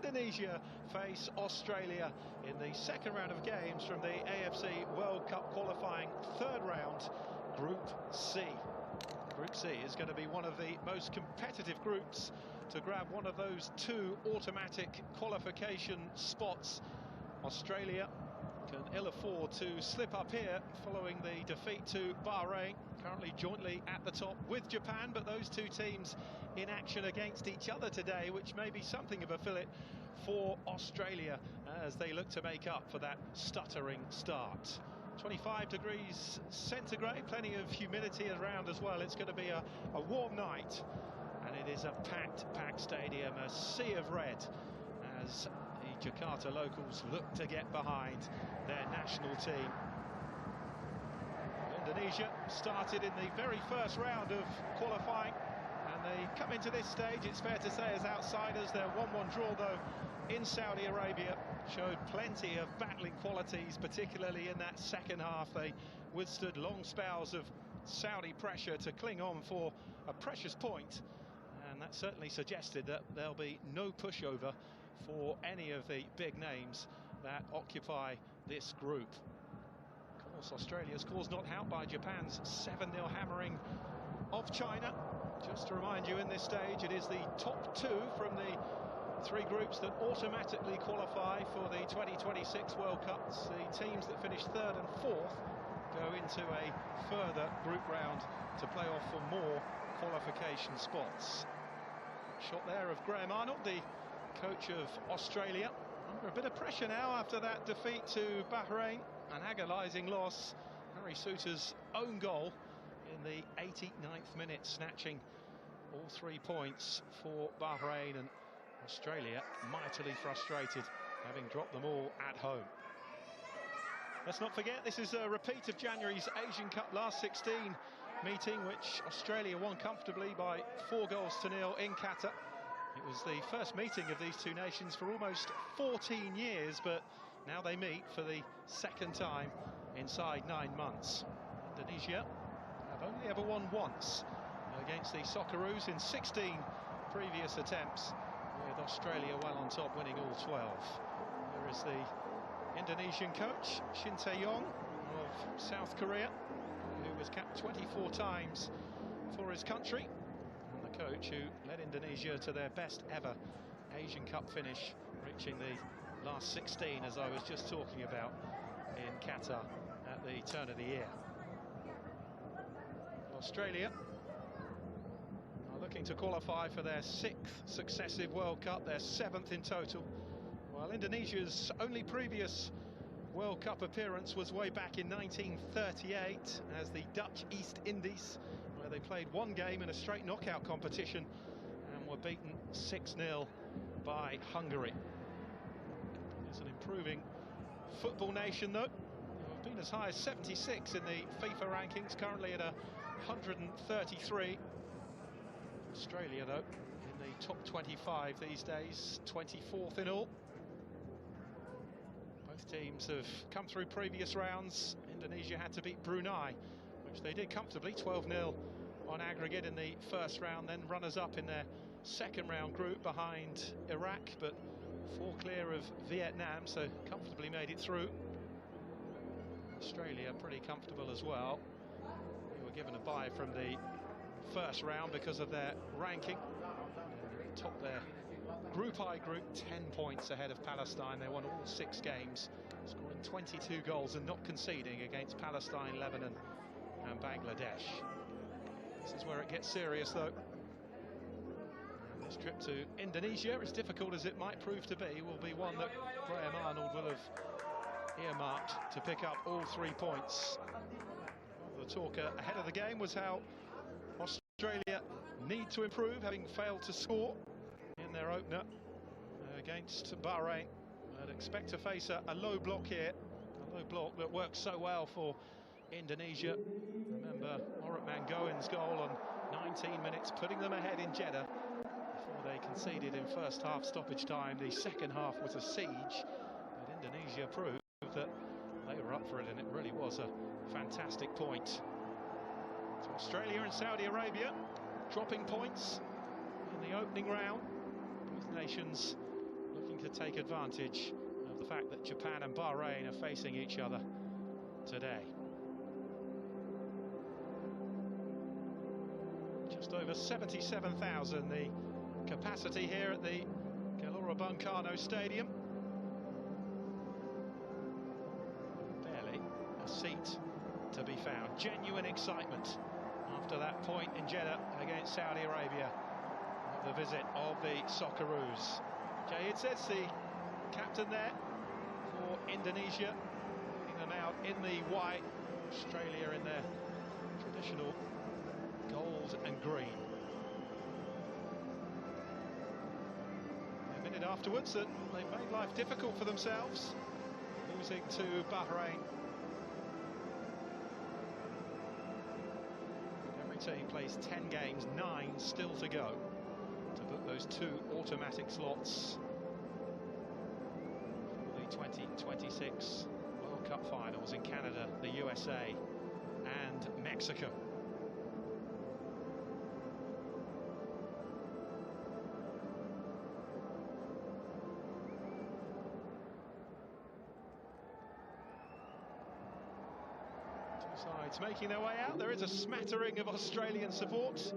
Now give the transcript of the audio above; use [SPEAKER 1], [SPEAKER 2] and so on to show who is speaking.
[SPEAKER 1] Indonesia face Australia in the second round of games from the AFC World Cup qualifying third round, Group C. Group C is going to be one of the most competitive groups to grab one of those two automatic qualification spots. Australia can ill afford to slip up here following the defeat to Bahrain, currently jointly at the top with Japan, but those two teams in action against each other today, which may be something of a fillip for Australia as they look to make up for that stuttering start. 25 degrees centigrade, plenty of humidity around as well. It's going to be a warm night, and it is a packed stadium, a sea of red, as the Jakarta locals look to get behind their national team. Indonesia started in the very first round of qualifying, and they come into this stage, it's fair to say, as outsiders. Their 1-1 draw, though, in Saudi Arabia showed plenty of battling qualities, particularly in that second half. They withstood long spells of Saudi pressure to cling on for a precious point, and that certainly suggested that there'll be no pushover for any of the big names that occupy this group. Of course, Australia's cause not helped by Japan's 7-0 hammering of China. Just to remind you, in this stage, it is the top two from the three groups that automatically qualify for the 2026 World Cups. The teams that finish third and fourth go into a further group round to play off for more qualification spots. Shot there of Graham Arnold, the coach of Australia, under a bit of pressure now after that defeat to Bahrain, an agonising loss. Harry Souttar's own goal in the 89th minute, snatching all 3 points for Bahrain, and Australia mightily frustrated, having dropped them all at home. Let's not forget, this is a repeat of January's Asian Cup last 16 meeting, which Australia won comfortably by 4-0 in Qatar. It was the first meeting of these two nations for almost 14 years, but now they meet for the second time inside 9 months. Indonesia have only ever won once against the Socceroos in 16 previous attempts, with Australia well on top, winning all 12. There is the Indonesian coach, Shin Tae-yong of South Korea, who was capped 24 times for his country, and the coach who led Indonesia to their best ever Asian Cup finish, reaching the last 16, as I was just talking about, in Qatar at the turn of the year. Australia are looking to qualify for their 6th successive World Cup, their 7th in total, while Indonesia's only previous World Cup appearance was way back in 1938 as the Dutch East Indies, where they played one game in a straight knockout competition and were beaten 6-0 by Hungary. It's an improving football nation, though. They've been as high as 76 in the FIFA rankings, currently at 133. Australia, though, in the top 25 these days, 24th in all. Both teams have come through previous rounds. Indonesia had to beat Brunei, which they did comfortably, 12-0 on aggregate in the first round, then runners-up in their second round group behind Iraq, but 4 clear of Vietnam, so comfortably made it through. Australia pretty comfortable as well. They were given a bye from the first round because of their ranking. Top their Group I group, 10 points ahead of Palestine. They won all 6 games, scoring 22 goals and not conceding against Palestine, Lebanon and Bangladesh. This is where it gets serious, though. And this trip to Indonesia, as difficult as it might prove to be, will be one that Graham Arnold will have earmarked to pick up all 3 points. The talk ahead of the game was how Australia need to improve, having failed to score in their opener against Bahrain. I'd expect to face a low block here, a low block that works so well for Indonesia. Remember Morat Mangoen's goal on 19 minutes, putting them ahead in Jeddah before they conceded in first half stoppage time. The second half was a siege, but Indonesia proved that they were up for it, and it really was a fantastic point. So Australia and Saudi Arabia dropping points in the opening round. Both nations looking to take advantage of the fact that Japan and Bahrain are facing each other today. Just over 77,000 the capacity here at the Gelora Bung Karno Stadium. Barely a seat to be found. Genuine excitement after that point in Jeddah against Saudi Arabia of the visit of the Socceroos. Jayid says the captain there for Indonesia, leading them out in the white, Australia in their traditional gold and green. A minute afterwards that they've made life difficult for themselves, losing to Bahrain. Every team plays 10 games, 9 still to go to book those 2 automatic slots for the 2026 World Cup finals in Canada, the USA and Mexico. Two sides making their way out. There is a smattering of Australian support